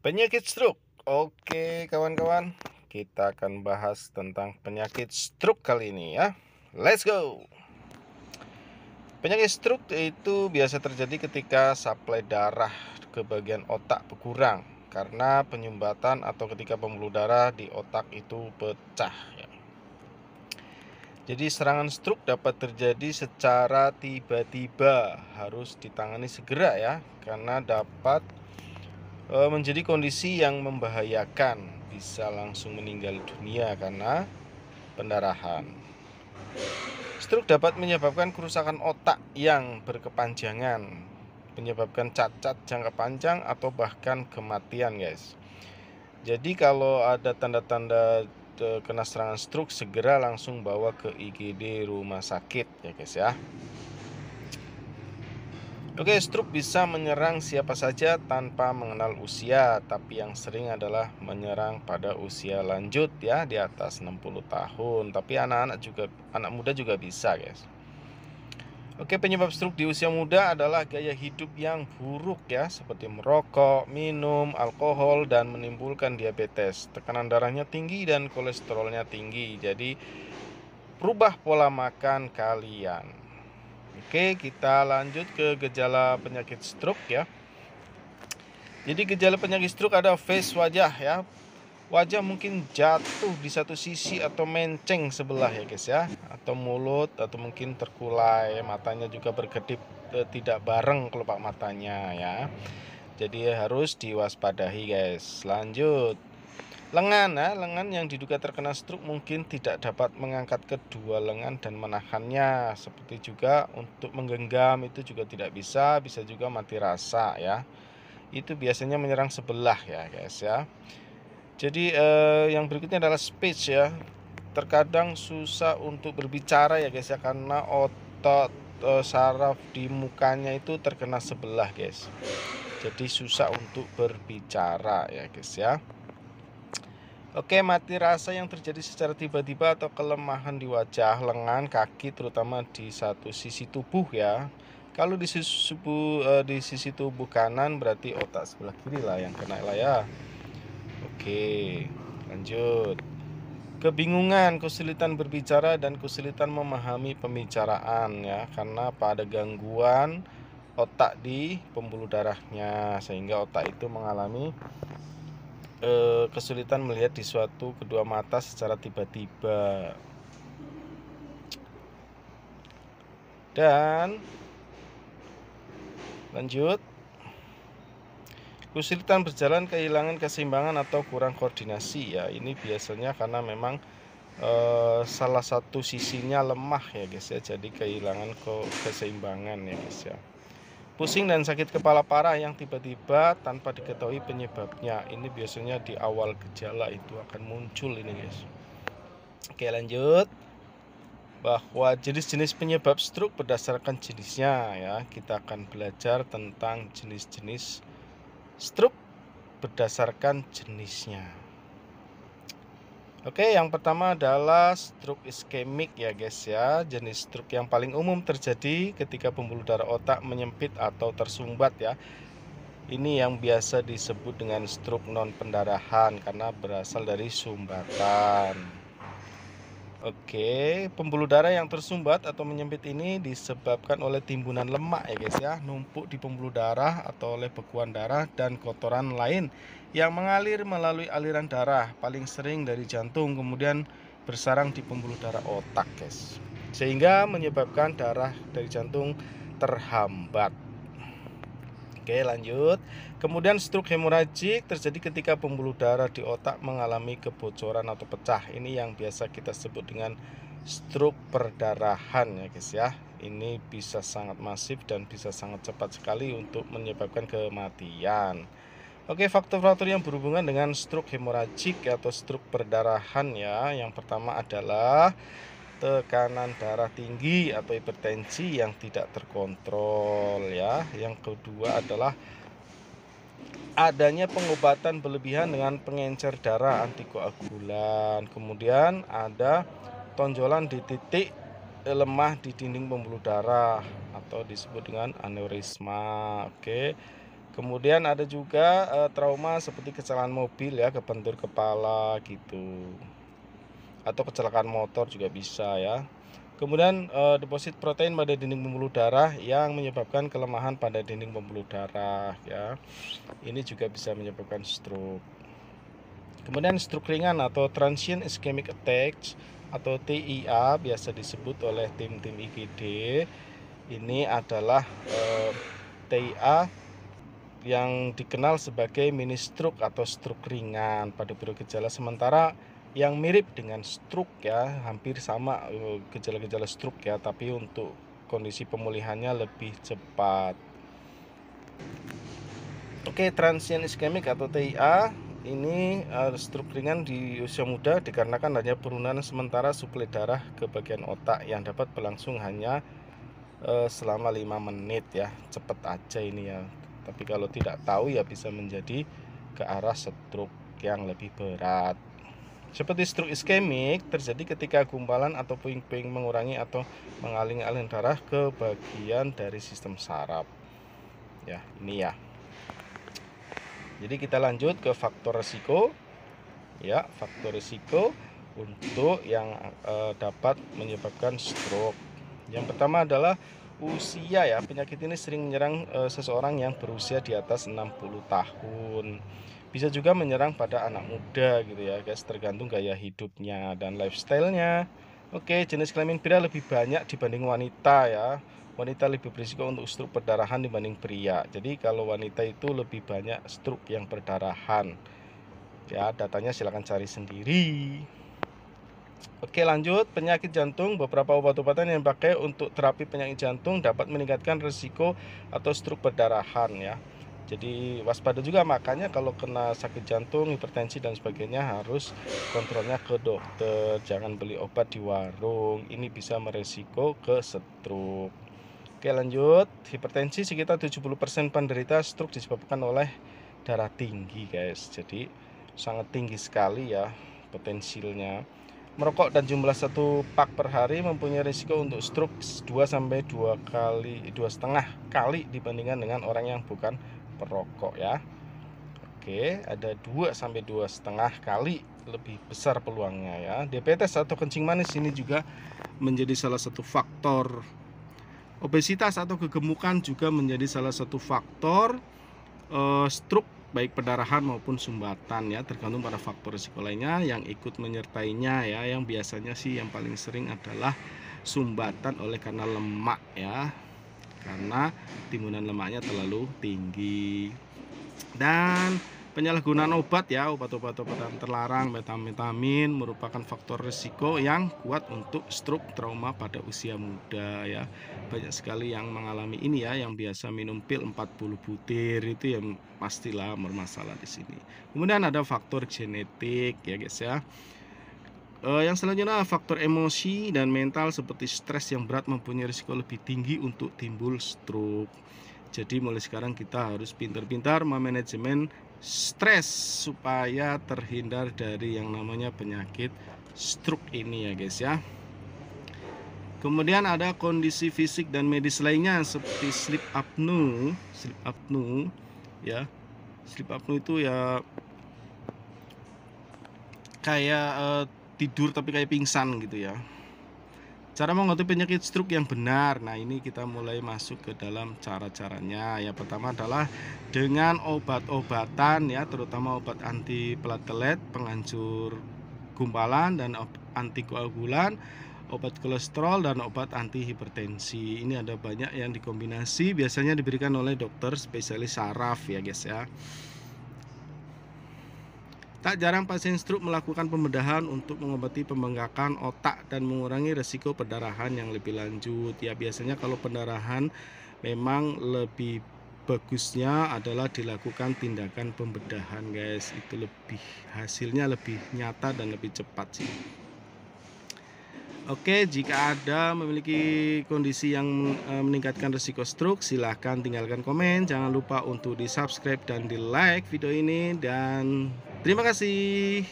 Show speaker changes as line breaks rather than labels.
Penyakit stroke. Oke, kawan-kawan, kita akan bahas tentang penyakit stroke kali ini ya. Let's go. Penyakit stroke itu biasa terjadi ketika suplai darah ke bagian otak berkurang karena penyumbatan atau ketika pembuluh darah di otak itu pecah ya. Jadi serangan stroke dapat terjadi secara tiba-tiba, harus ditangani segera ya, karena dapat menjadi kondisi yang membahayakan, bisa langsung meninggal dunia karena pendarahan. Stroke dapat menyebabkan kerusakan otak yang berkepanjangan, menyebabkan cacat jangka panjang atau bahkan kematian, guys. Jadi kalau ada tanda-tanda kena serangan stroke, segera langsung bawa ke IGD rumah sakit ya, guys ya. Oke, stroke bisa menyerang siapa saja tanpa mengenal usia, tapi yang sering adalah menyerang pada usia lanjut ya, di atas 60 tahun. Tapi anak muda juga bisa, guys. Oke, penyebab stroke di usia muda adalah gaya hidup yang buruk ya, seperti merokok, minum alkohol, dan menimbulkan diabetes. Tekanan darahnya tinggi dan kolesterolnya tinggi. Jadi, rubah pola makan kalian. Oke, kita lanjut ke gejala penyakit stroke ya. Jadi gejala penyakit stroke ada face wajah ya. Wajah mungkin jatuh di satu sisi atau menceng sebelah ya, guys ya. Atau mulut atau mungkin terkulai, matanya juga berkedip tidak bareng kelopak matanya ya. Jadi harus diwaspadai, guys. Lanjut. Lengan yang diduga terkena stroke mungkin tidak dapat mengangkat kedua lengan dan menahannya, seperti juga untuk menggenggam itu juga tidak bisa juga mati rasa ya. Itu biasanya menyerang sebelah ya, guys ya. Jadi yang berikutnya adalah speech ya. Terkadang susah untuk berbicara ya, guys ya, karena otot saraf di mukanya itu terkena sebelah, guys. Jadi susah untuk berbicara ya, guys ya. Oke, mati rasa yang terjadi secara tiba-tiba atau kelemahan di wajah, lengan, kaki, terutama di satu sisi tubuh ya. Kalau di sisi tubuh kanan berarti otak sebelah kiri lah yang kena lah ya. Oke, lanjut. Kebingungan, kesulitan berbicara dan kesulitan memahami pembicaraan ya, karena pada gangguan otak di pembuluh darahnya, sehingga otak itu mengalami kesulitan melihat di suatu kedua mata secara tiba-tiba. Dan lanjut, kesulitan berjalan, kehilangan keseimbangan atau kurang koordinasi ya. Ini biasanya karena memang salah satu sisinya lemah ya, guys ya. Jadi kehilangan keseimbangan ya, guys ya. Pusing dan sakit kepala parah yang tiba-tiba tanpa diketahui penyebabnya. Ini biasanya di awal gejala itu akan muncul ini, guys. Oke, lanjut. Bahwa jenis-jenis penyebab stroke berdasarkan jenisnya ya. Kita akan belajar tentang jenis-jenis stroke berdasarkan jenisnya. Oke, yang pertama adalah stroke iskemik ya, guys ya. Jenis stroke yang paling umum terjadi ketika pembuluh darah otak menyempit atau tersumbat ya. Ini yang biasa disebut dengan stroke non pendarahan karena berasal dari sumbatan. Oke, pembuluh darah yang tersumbat atau menyempit ini disebabkan oleh timbunan lemak ya, guys ya, numpuk di pembuluh darah atau oleh bekuan darah dan kotoran lain yang mengalir melalui aliran darah, paling sering dari jantung, kemudian bersarang di pembuluh darah otak, guys. Sehingga menyebabkan darah dari jantung terhambat. Oke, lanjut. Kemudian stroke hemoragik terjadi ketika pembuluh darah di otak mengalami kebocoran atau pecah. Ini yang biasa kita sebut dengan stroke perdarahan ya, guys ya. Ini bisa sangat masif dan bisa sangat cepat sekali untuk menyebabkan kematian. Oke, faktor-faktor yang berhubungan dengan stroke hemoragik atau stroke perdarahan ya. Yang pertama adalah tekanan darah tinggi atau hipertensi yang tidak terkontrol ya. Yang kedua adalah adanya pengobatan berlebihan dengan pengencer darah antikoagulan. Kemudian ada tonjolan di titik lemah di dinding pembuluh darah atau disebut dengan aneurisma. Oke. Kemudian ada juga trauma seperti kecelakaan mobil ya, kebentur kepala gitu. Atau kecelakaan motor juga bisa ya. Kemudian deposit protein pada dinding pembuluh darah yang menyebabkan kelemahan pada dinding pembuluh darah ya. Ini juga bisa menyebabkan stroke. Kemudian stroke ringan atau transient ischemic attacks atau TIA biasa disebut oleh tim-tim IGD. Ini adalah TIA yang dikenal sebagai mini stroke atau stroke ringan pada bergejala sementara yang mirip dengan stroke ya, hampir sama gejala-gejala stroke ya, tapi untuk kondisi pemulihannya lebih cepat. Oke, transient ischemic atau TIA ini stroke ringan di usia muda dikarenakan hanya penurunan sementara suplai darah ke bagian otak yang dapat berlangsung hanya selama 5 menit ya, cepet aja ini ya. Tapi kalau tidak tahu ya bisa menjadi ke arah stroke yang lebih berat. Seperti stroke iskemik terjadi ketika gumpalan atau puing-puing mengurangi atau mengalir darah ke bagian dari sistem saraf. Ya, ini ya. Jadi kita lanjut ke faktor risiko. Ya, faktor risiko untuk yang dapat menyebabkan stroke. Yang pertama adalah usia ya. Penyakit ini sering menyerang seseorang yang berusia di atas 60 tahun. Bisa juga menyerang pada anak muda gitu ya guys, tergantung gaya hidupnya dan lifestyle-nya. Oke, jenis kelamin pria lebih banyak dibanding wanita ya. Wanita lebih berisiko untuk stroke perdarahan dibanding pria. Jadi kalau wanita itu lebih banyak stroke yang perdarahan. Ya, datanya silahkan cari sendiri. Oke, lanjut. Penyakit jantung. Beberapa obat-obatan yang dipakai untuk terapi penyakit jantung dapat meningkatkan risiko atau stroke perdarahan ya. Jadi waspada juga, makanya kalau kena sakit jantung, hipertensi dan sebagainya harus kontrolnya ke dokter. Jangan beli obat di warung. Ini bisa meresiko ke stroke. Oke, lanjut. Hipertensi sekitar 70% penderita stroke disebabkan oleh darah tinggi, guys. Jadi sangat tinggi sekali ya potensialnya. Merokok dan jumlah 1 pak per hari mempunyai risiko untuk stroke 2-2 kali 2,5 kali dibandingkan dengan orang yang bukan perokok ya. Oke, ada 2-2,5 kali lebih besar peluangnya ya. Diabetes atau kencing manis ini juga menjadi salah satu faktor. Obesitas atau kegemukan juga menjadi salah satu faktor stroke, baik perdarahan maupun sumbatan ya, tergantung pada faktor risiko lainnya yang ikut menyertainya ya. Yang biasanya sih yang paling sering adalah sumbatan oleh karena lemak ya, karena timbunan lemaknya terlalu tinggi. Dan penyalahgunaan obat ya, obat-obatan terlarang, methamphetamine merupakan faktor risiko yang kuat untuk stroke trauma pada usia muda ya. Banyak sekali yang mengalami ini ya, yang biasa minum pil 40 butir itu yang pastilah bermasalah di sini. Kemudian ada faktor genetik ya guys ya. Yang selanjutnya faktor emosi dan mental seperti stres yang berat mempunyai risiko lebih tinggi untuk timbul stroke. Jadi mulai sekarang kita harus pintar-pintar memanajemen stres supaya terhindar dari yang namanya penyakit stroke ini ya guys ya. Kemudian ada kondisi fisik dan medis lainnya seperti sleep apnea. Ya. Sleep apnea itu ya kayak tidur tapi kayak pingsan gitu ya. Cara mengobati penyakit stroke yang benar. Nah, ini kita mulai masuk ke dalam cara-caranya. Yang pertama adalah dengan obat-obatan ya, terutama obat antiplatelet, penghancur gumpalan dan antikoagulan, obat kolesterol dan obat anti hipertensi. Ini ada banyak yang dikombinasi, biasanya diberikan oleh dokter spesialis saraf ya guys ya. Tak jarang pasien stroke melakukan pembedahan untuk mengobati pembengkakan otak dan mengurangi resiko perdarahan yang lebih lanjut. Ya biasanya kalau pendarahan memang lebih bagusnya adalah dilakukan tindakan pembedahan guys. Itu lebih hasilnya lebih nyata dan lebih cepat sih. Oke, jika ada memiliki kondisi yang meningkatkan risiko stroke, silahkan tinggalkan komen. Jangan lupa untuk di subscribe dan di like video ini. Dan terima kasih.